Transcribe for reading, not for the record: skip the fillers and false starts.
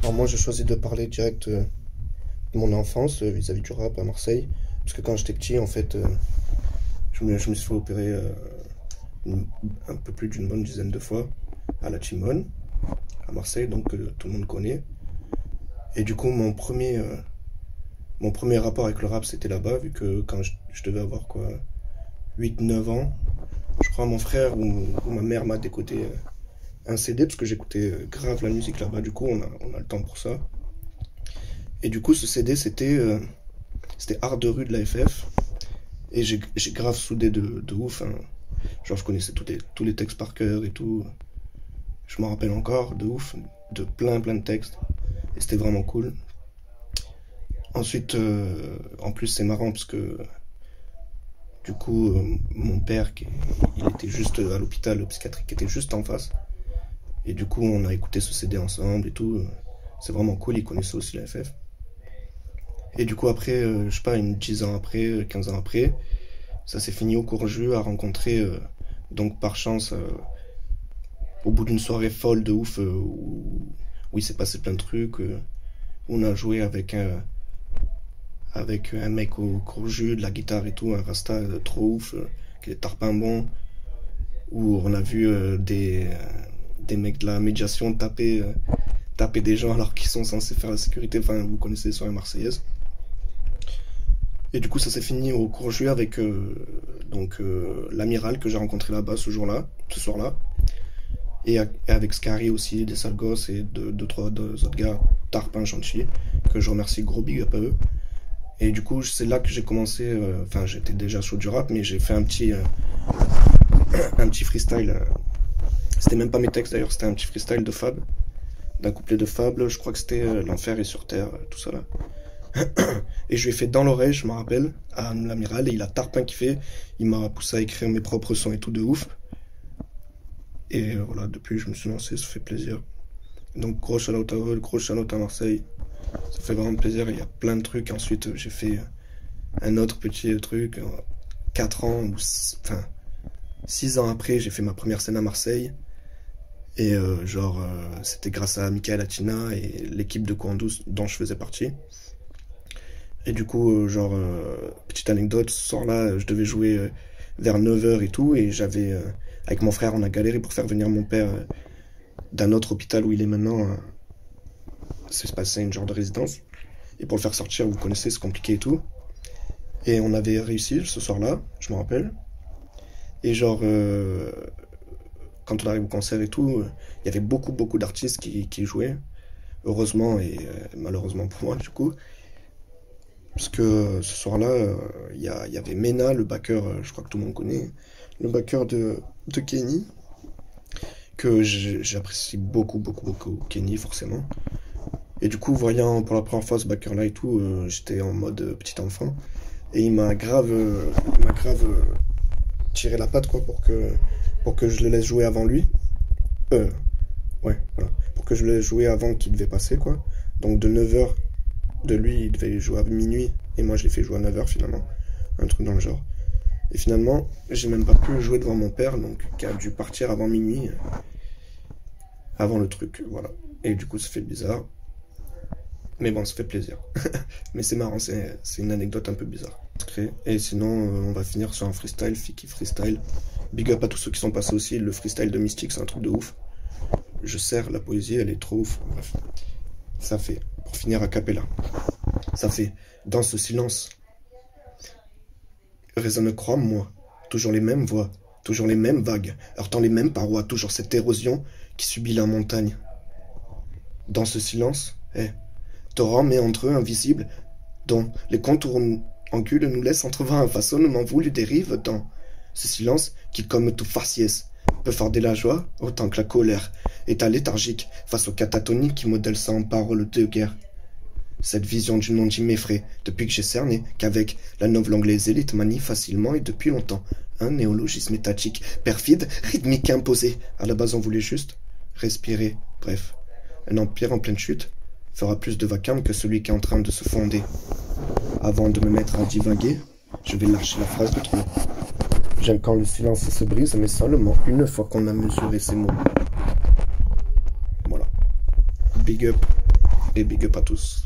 Alors moi j'ai choisi de parler direct de mon enfance vis-à-vis du rap à Marseille. Parce que quand j'étais petit en fait je me suis fait opérer un peu plus d'une bonne dizaine de fois à la Timone, à Marseille, donc tout le monde connaît. Et du coup mon premier rapport avec le rap c'était là-bas, vu que quand je devais avoir quoi 8 9 ans, je crois mon frère ou ma mère m'a décoté un CD parce que j'écoutais grave la musique là-bas, du coup on a le temps pour ça. Et du coup ce CD c'était Art de rue de la FF. Et j'ai grave soudé de ouf, hein. Genre je connaissais tous les textes par cœur et tout. Je m'en rappelle encore de ouf, de plein de textes. Et c'était vraiment cool. Ensuite, en plus c'est marrant parce que du coup mon père, il était juste à l'hôpital psychiatrique qui était juste en face. Et du coup on a écouté ce CD ensemble et tout. C'est vraiment cool, il connaissait aussi la FF. Et du coup après, je sais pas, 10 ans après, 15 ans après, ça s'est fini au Courjus à rencontrer, donc par chance, au bout d'une soirée folle de ouf, où il s'est passé plein de trucs, on a joué avec un mec au Courjus, de la guitare et tout, un rasta trop ouf, qui est tarpin bon, où on a vu des mecs de la médiation taper des gens alors qu'ils sont censés faire la sécurité, enfin vous connaissez les soirées marseillaises. Et du coup ça s'est fini au Courjus avec l'amiral que j'ai rencontré là-bas ce soir-là. Et avec Scary aussi, des sales gosses et deux autres gars, tarpin gentils, que je remercie, gros big up à eux. Et du coup c'est là que j'ai commencé, enfin j'étais déjà chaud du rap, mais j'ai fait un petit freestyle. C'était même pas mes textes d'ailleurs, c'était un petit freestyle de Fab, d'un couplet de Fable, je crois que c'était l'enfer est sur terre, tout ça là. Et je lui ai fait dans l'oreille, je me rappelle, à l'amiral, et il a tarpin kiffé. Il m'a poussé à écrire mes propres sons et tout de ouf. Et voilà, depuis je me suis lancé, ça fait plaisir. Donc gros shout-out à eux, gros shout-out à Marseille. Ça fait vraiment plaisir, il y a plein de trucs. Ensuite j'ai fait un autre petit truc, 4 ans, enfin 6 ans après, j'ai fait ma première scène à Marseille. Et c'était grâce à Michael Atina et l'équipe de Courant Douce dont je faisais partie. Et du coup, petite anecdote, ce soir-là, je devais jouer vers 9 h et tout, et avec mon frère, on a galéré pour faire venir mon père d'un autre hôpital où il est maintenant, c'est passé une genre de résidence, et pour le faire sortir, vous connaissez, c'est compliqué et tout. Et on avait réussi ce soir-là, je me rappelle, et quand on arrive au concert et tout, il y avait beaucoup d'artistes qui jouaient, heureusement et malheureusement pour moi, du coup. Parce que ce soir-là, il y avait Mena, le backer, je crois que tout le monde connaît, le backer de Kenny, que j'apprécie beaucoup, Kenny, forcément. Et du coup, voyant pour la première fois ce backer-là et tout, j'étais en mode petit enfant. Et il m'a grave tiré la patte, quoi, pour que je le laisse jouer avant lui. Ouais, voilà. Pour que je le laisse jouer avant qu'il devait passer, quoi. Donc de 9 h de lui, il devait jouer à minuit, et moi je l'ai fait jouer à 9 h finalement, un truc dans le genre. Et finalement, j'ai même pas pu jouer devant mon père, donc qui a dû partir avant minuit, avant le truc, voilà. Et du coup, ça fait bizarre, mais bon, ça fait plaisir. Mais c'est marrant, c'est une anecdote un peu bizarre. Et sinon, on va finir sur un freestyle, Fiki freestyle. Big up à tous ceux qui sont passés aussi, le freestyle de Mystique, c'est un truc de ouf. Je sers la poésie, elle est trop ouf, bref. Ça fait, pour finir a cappella, ça fait, dans ce silence, résonne, crois-moi, toujours les mêmes voix, toujours les mêmes vagues, heurtant les mêmes parois, toujours cette érosion qui subit la montagne. Dans ce silence, torrent méandreux, invisible, dont les contours anguleux nous laissent entrevoir un façonnement voulu dérive dans ce silence qui, comme tout faciès, peut farder la joie autant que la colère, état léthargique face aux catatonies qui modèlent ça en paroles de guerre. Cette vision du non-dit m'effraie depuis que j'ai cerné qu'avec la nouvelle anglaise élite manie facilement et depuis longtemps un néologisme étatique, perfide, rythmique imposé. À la base on voulait juste respirer. Bref, un empire en pleine chute fera plus de vacarme que celui qui est en train de se fonder. Avant de me mettre à divaguer, je vais lâcher la phrase de trop. J'aime quand le silence se brise, mais seulement une fois qu'on a mesuré ses mots. Voilà. Big up. et big up à tous.